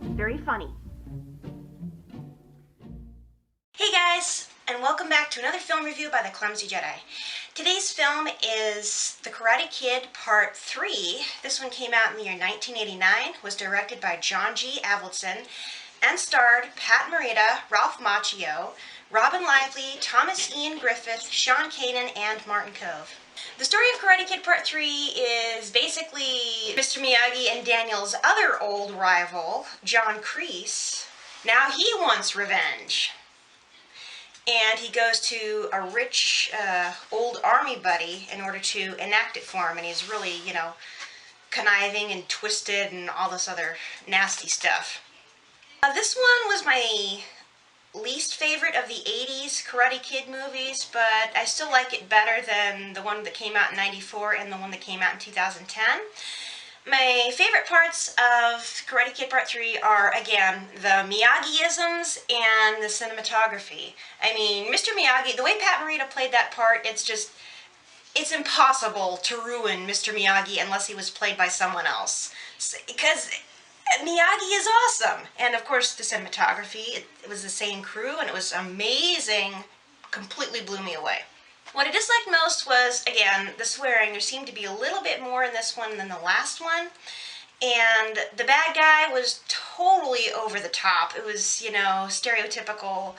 Very funny. Hey guys, and welcome back to another film review by The Clumsy Jedi. Today's film is The Karate Kid Part 3. This one came out in the year 1989, was directed by John G. Avildsen, and starred Pat Morita, Ralph Macchio, Robin Lively, Thomas Ian Griffith, Sean Kanan, and Martin Kove. The story of Karate Kid Part 3 is basically Mr. Miyagi and Daniel's other old rival, John Kreese. Now he wants revenge. And he goes to a rich old army buddy in order to enact it for him. And he's really, conniving and twisted and all this other nasty stuff. This one was my least favorite of the 80s Karate Kid movies, but I still like it better than the one that came out in 94 and the one that came out in 2010. My favorite parts of Karate Kid Part 3 are, again, the Miyagi-isms and the cinematography. I mean, Mr. Miyagi, the way Pat Morita played that part, it's impossible to ruin Mr. Miyagi unless he was played by someone else. Because Miyagi is awesome. And of course, the cinematography, it was the same crew, and it was amazing. Completely blew me away. What I disliked most was, again, the swearing. There seemed to be a little bit more in this one than the last one. And the bad guy was totally over the top. It was, stereotypical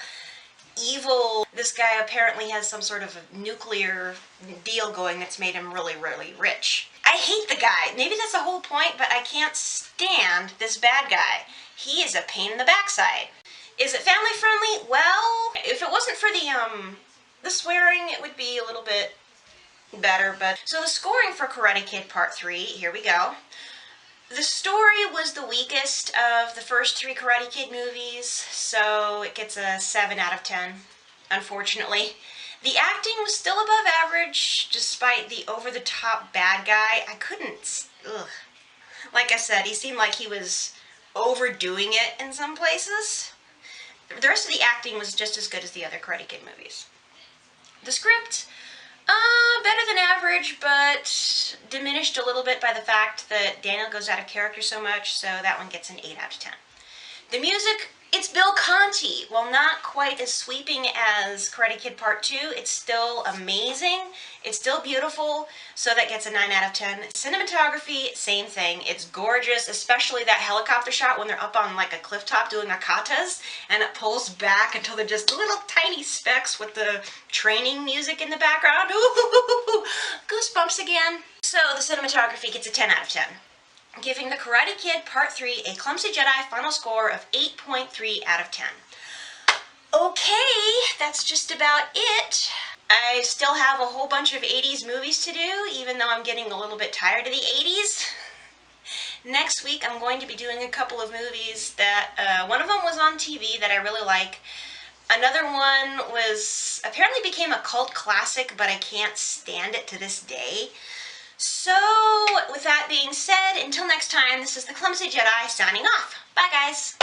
evil. This guy apparently has some sort of a nuclear deal going that's made him really, really rich. I hate the guy. Maybe that's the whole point, but I can't stand this bad guy. He is a pain in the backside. Is it family friendly? Well, if it wasn't for the swearing, it would be a little bit better. But so the scoring for Karate Kid Part 3, here we go. The story was the weakest of the first 3 Karate Kid movies, so it gets a 7 out of 10, unfortunately. The acting was still above average, despite the over-the-top bad guy. I couldn't, Like I said, he seemed like he was overdoing it in some places. The rest of the acting was just as good as the other Karate Kid movies. The script, better than average, but diminished a little bit by the fact that Daniel goes out of character so much, so that one gets an 8 out of 10. The music, it's Bill Conti. While not quite as sweeping as Karate Kid Part 2, it's still amazing. It's still beautiful, so that gets a 9 out of 10. Cinematography, same thing. It's gorgeous, especially that helicopter shot when they're up on like a cliff top doing akatas, and it pulls back until they're just little tiny specks with the training music in the background. Ooh, goosebumps again. So the cinematography gets a 10 out of 10. Giving The Karate Kid Part 3 a Clumsy Jedi final score of 8.3 out of 10. Okay, that's just about it. I still have a whole bunch of 80s movies to do, even though I'm getting a little bit tired of the 80s. Next week, I'm going to be doing a couple of movies that, one of them was on TV that I really like. Another one apparently became a cult classic, but I can't stand it to this day. So, with that being said, until next time, this is The Clumsy Jedi signing off. Bye, guys!